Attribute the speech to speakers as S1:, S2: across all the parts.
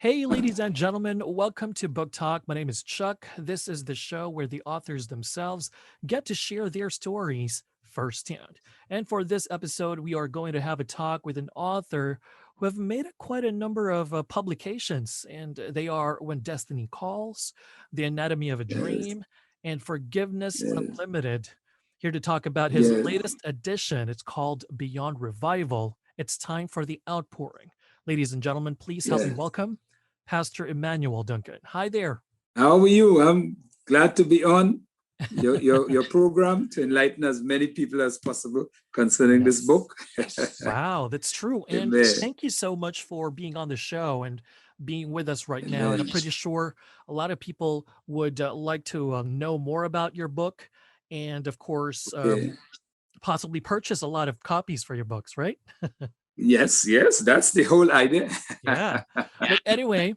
S1: Hey, ladies and gentlemen, welcome to Book Talk. My name is Chuck. This is the show where the authors themselves get to share their stories firsthand. And for this episode, we are going to have a talk with an author who have made quite a number of publications, and they are When Destiny Calls, The Anatomy of a
S2: Yes,
S1: Dream, and Forgiveness
S2: yes,
S1: Unlimited. Here to talk about his
S2: yes,
S1: latest edition. It's called Beyond Revival. It's time for the outpouring. Ladies and gentlemen, please help me
S2: yes.
S1: welcome Pastor Emanuel Duncan. Hi there.
S2: How are you? I'm glad to be on your program to enlighten as many people as possible concerning this
S1: Yes.
S2: book.
S1: Wow, that's true. And
S2: Amen.
S1: thank you so much for being on the show and being with us right now. And I'm
S2: Amen.
S1: pretty sure a lot of people would like to know more about your book and, of course,
S2: Okay.
S1: possibly purchase a lot of copies for your books, right?
S2: Yes, yes, that's the whole idea.
S1: Yeah. But anyway,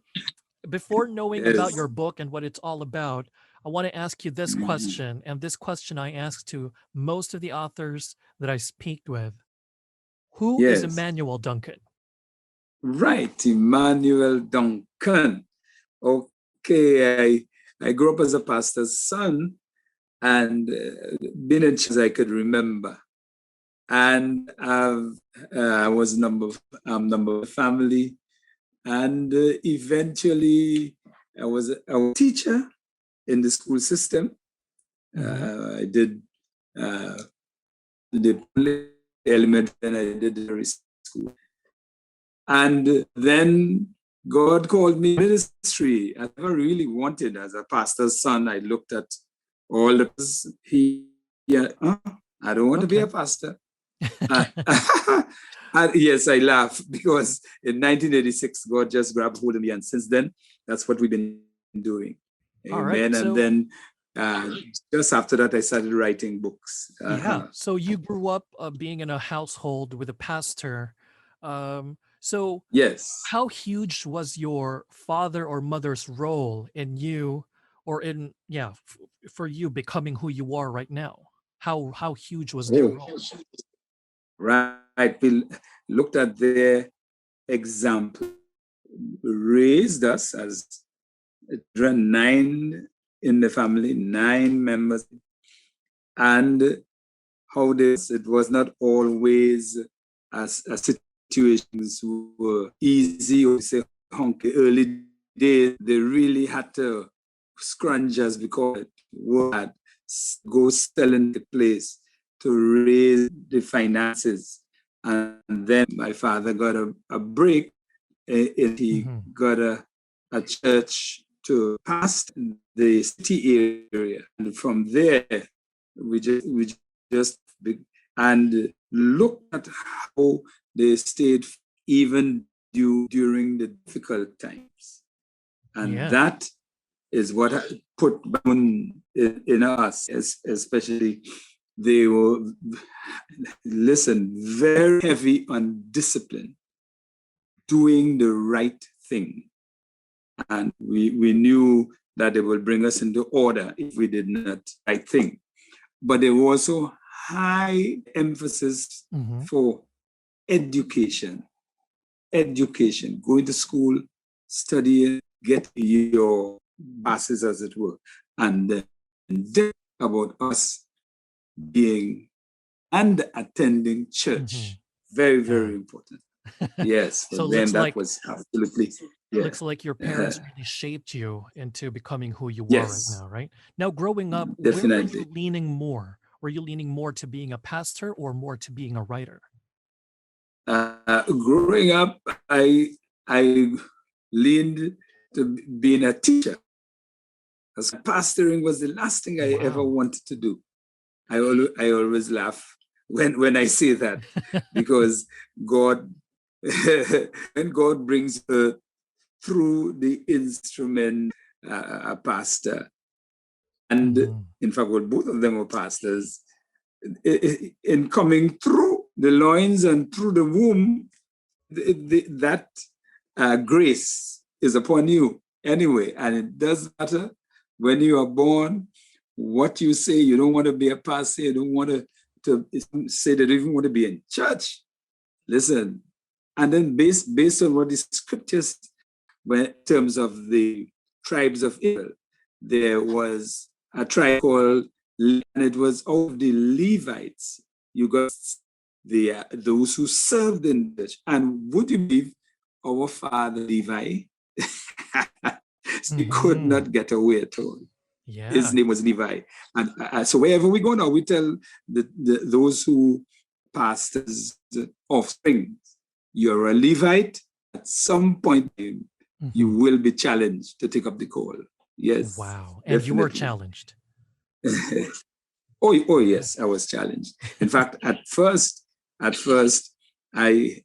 S1: before knowing about
S2: Yes.
S1: your book and what it's all about, I want to ask you this
S2: Mhm.
S1: question. And this question I ask to most of the authors that I speak with. Who is
S2: Yes.
S1: Emmanuel Duncan?
S2: Right, Emmanuel Duncan. Okay, I grew up as a pastor's son and been in church I could remember. And I was number family, and eventually I was a teacher in the school system.
S1: Mhm.
S2: I did the elementary and I did the high school, and then God called me ministry. I never really wanted as a pastor's son. I looked at all the yeah, I don't want to be
S1: Okay.
S2: a pastor. Uh, yes, I laugh because in 1986, God just grabbed hold of me. And since then, that's what we've been doing.
S1: All right.
S2: Amen. And
S1: So,
S2: then uh, just after that, I started writing books.
S1: yeah. So you grew up being in a household with a pastor. So
S2: Yes.
S1: how huge was your father or mother's role in you or in for you becoming who you are right now? How huge was their
S2: Oh,
S1: role?
S2: right. We looked at their example, raised us as children, nine in the family, nine members, and how this it was not always as situations were easy or say hunky early days. They really had to scrunch us because we had go selling the place to raise the finances. And then my father got a break and he
S1: Mhm.
S2: got a church to past the city area. And from there, we just and look at how they stayed even during the difficult times. And
S1: Yeah.
S2: that is what put in us, especially they were, listen, very heavy on discipline, doing the right thing. And we knew that they would bring us into order if we did not right thing. But there was also high emphasis
S1: Mhm.
S2: for education, going to school, studying, get your passes, as it were. And then about us being and attending
S1: Mhm.
S2: church. Very,
S1: Yeah.
S2: very important. Yes, for
S1: So
S2: them, that was absolutely, yeah.
S1: looks like your
S2: Uh,
S1: parents really shaped you into becoming who you are right
S2: yes,
S1: now, right? Now, growing up, where were you
S2: definitely.
S1: leaning more? Were you leaning more to being a pastor or more to being a writer?
S2: Growing up, I leaned to being a teacher. As pastoring was the last thing I ever
S1: Wow.
S2: wanted to do. I always laugh when I say that because God, when God brings through the instrument, a pastor, and
S1: Mhm.
S2: in fact, well, both of them were pastors, in coming through the loins and through the womb, that grace is upon you anyway. And it doesn't matter when you are born, what you say. You don't want to be a pastor. You don't want to say that you even want to be in church. Listen, and then based on what the scriptures when in terms of the tribes of Israel, there was a tribe called, and it was of the Levites. You got the those who served in the church. And would you believe our father Levi? He could not get away at all.
S1: Yeah.
S2: His name was Levi. And so wherever we go now, we tell those who pastors offspring, you're a Levite. At some point, you will be challenged to take up the call. Yes.
S1: Wow. And definitely. You were challenged.
S2: Oh, yes, I was challenged. In fact, at first, I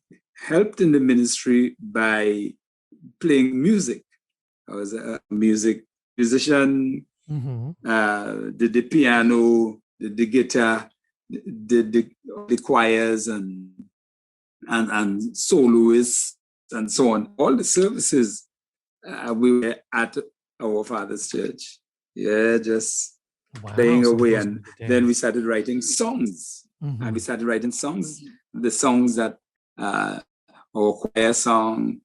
S2: helped in the ministry by playing music. I was a musician, did the piano, did the guitar, did the choirs and soloists and so on. All the services we were at our father's church. Yeah, just playing away. And then we started writing songs. And we started writing songs, the songs that our choir song.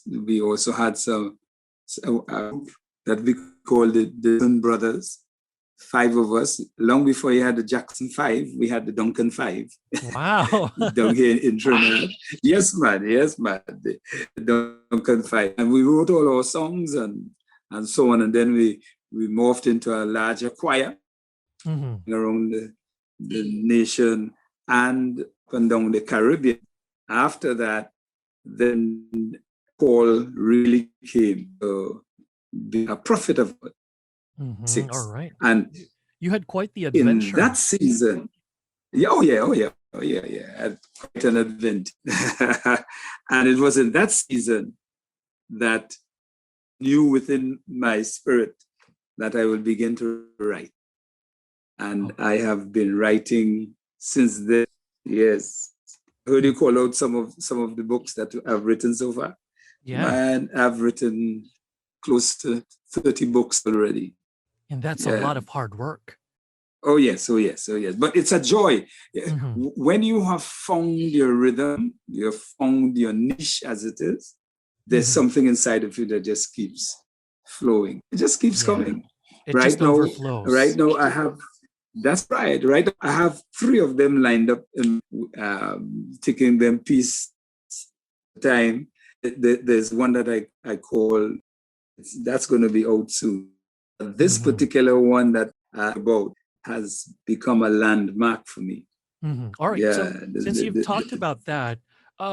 S2: We also had some that we called the Duncan brothers, 5 of us. Long before you had the Jackson 5, we had the Duncan 5.
S1: Wow.
S2: Down here in Trinidad. Yes, man. The Duncan 5. And we wrote all our songs and so on. And then we morphed into a larger choir around the nation and down the Caribbean. After that, then Paul really came to be a prophet of God.
S1: All right.
S2: And
S1: you had quite the adventure.
S2: In that season, oh yeah. I had quite an adventure. And it was in that season that I knew within my spirit that I would begin to write. And I have been writing since then. Yes. I heard you call out some of the books that I've written so far.
S1: Yeah.
S2: And I've written close to 30 books already.
S1: And that's a lot of hard work.
S2: Oh yes. But it's a joy. When you have found your rhythm, you have found your niche as it is, there's something inside of you that just keeps flowing. It just keeps coming.
S1: It just overflows.
S2: Right now I have, that's right. Right now I have 3 of them lined up and taking them piece at a time. There's one that I call, that's going to be out soon. This particular one that I'm about has become a landmark for me.
S1: All right. Yeah, so since you've talked about that,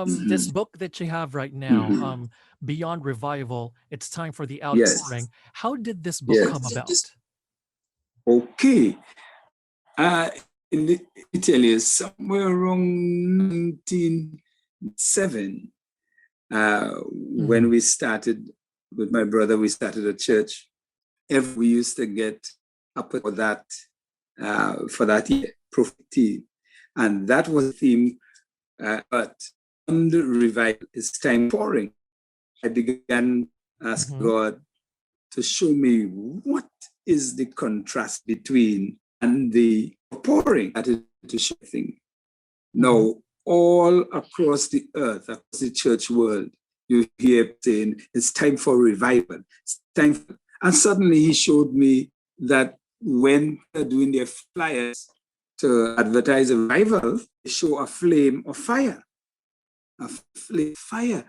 S1: this book that you have right now, Beyond Revival, It's Time for the Outpouring. How did this book come about?
S2: Okay. In Italy, somewhere around 1907, when we started with my brother, we started a church. We used to get up for that year, prophet team. And that was the theme. But under revival, it's time pouring. I began asking God to show me what is the contrast between and the pouring to show thing. Now, all across the earth, across the church world, you hear saying it's time for revival. It's time for, and suddenly he showed me that when they're doing their flyers to advertise a revival, they show a flame of fire. A flame of fire.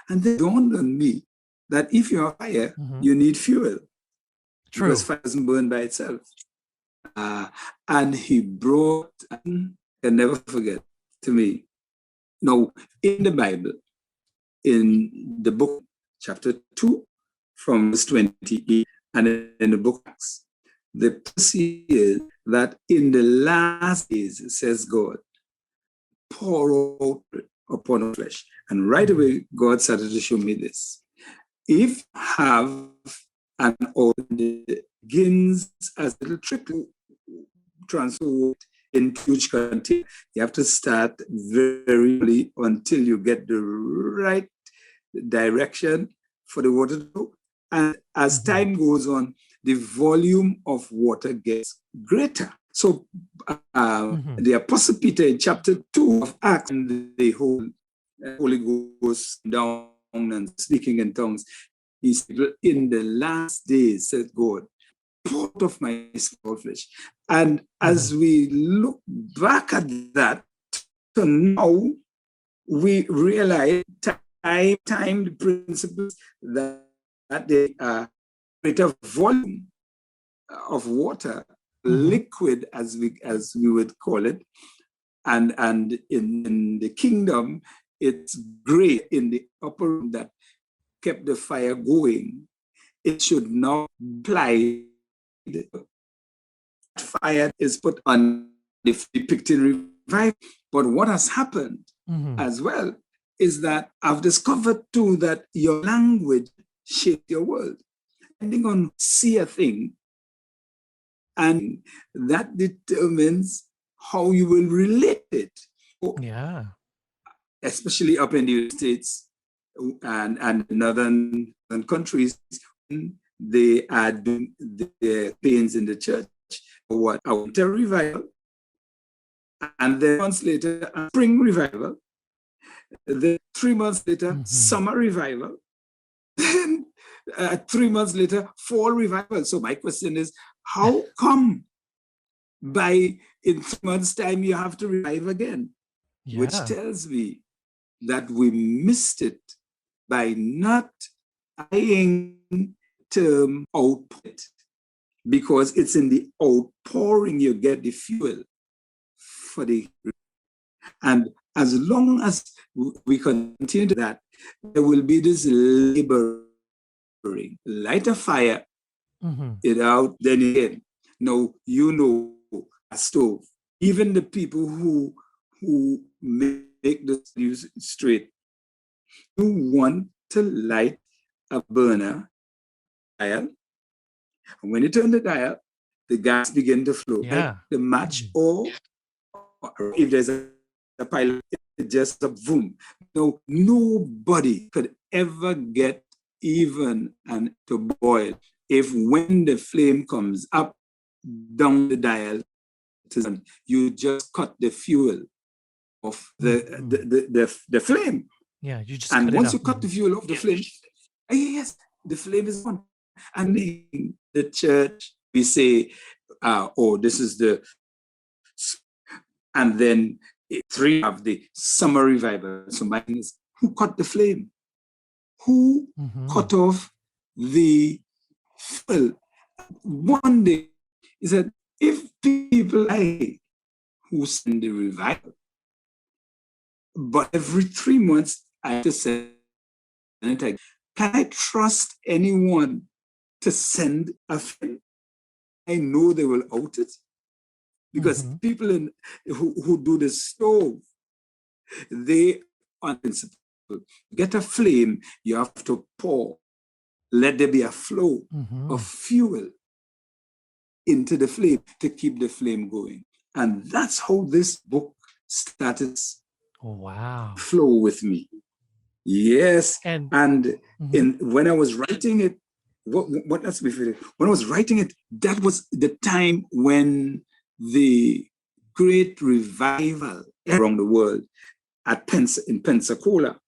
S2: And then it dawned on me that if you're on fire, you need fuel.
S1: True.
S2: Because fire doesn't burn by itself. And he brought, I can never forget, to me. Now, in the Bible, in the book, chapter 2, from verse 28, and in the book Acts, the prophecy is that in the last days, says God, pour out upon our flesh. And right away, God started to show me this. If you have an oil that begins as a little trickle, transfer in huge container, you have to start very early until you get the right direction for the water to go. And as time goes on, the volume of water gets greater. So the Apostle Peter in chapter 2 of Acts, and the Holy Ghost down and speaking in tongues. He said, in the last days, said God, pour out of my small flesh. And as we look back at that, so now we realize time principles that they are greater volume of water, liquid as we would call it, and in the kingdom, it's gray in the upper room that kept the fire going. It should not apply. Fire is put on the depicting revival. But what has happened as well is that I've discovered too that your language shapes your world. Depending on see a thing, and that determines how you will relate it.
S1: Yeah.
S2: Especially up in the United States and northern countries, they are doing the pains in the church. What? A winter revival, and then months later, a spring revival. Then 3 months later, summer revival. Then 3 months later, fall revival. So my question is, how come in 3 months' time you have to revive again? Yeah. Which tells me that we missed it by not eyeing term output, because it's in the outpouring you get the fuel for the. And as long as we continue to that, there will be this laboring. Light a fire, it out, then again. Now, a stove. Even the people who make the news straight, you want to light a burner dial. And when you turn the dial, the gas begin to flow.
S1: Yeah.
S2: Like the match, or if there's a pilot, it's just a boom. No, nobody could ever get even and to boil if when the flame comes up down the dial, you just cut the fuel of the flame.
S1: Yeah, you just
S2: and once you cut the fuel off the flame, yes, the flame is on. And in the church, we say, this is the, and then 3 of the summer revival. So mine is, who cut the flame? Who cut off the fuel? One day, he said, if people who send the revival, but every 3 months I have to send it again. Can I trust anyone to send a friend? I know they will out it, because people who do the stove, they on principle get a flame, you have to pour, let there be a flow of fuel into the flame to keep the flame going. And that's how this book started.
S1: Wow.
S2: Flow with me. Yes. And when I was writing it, when I was writing it, that was the time when the great revival around the world in Pensacola.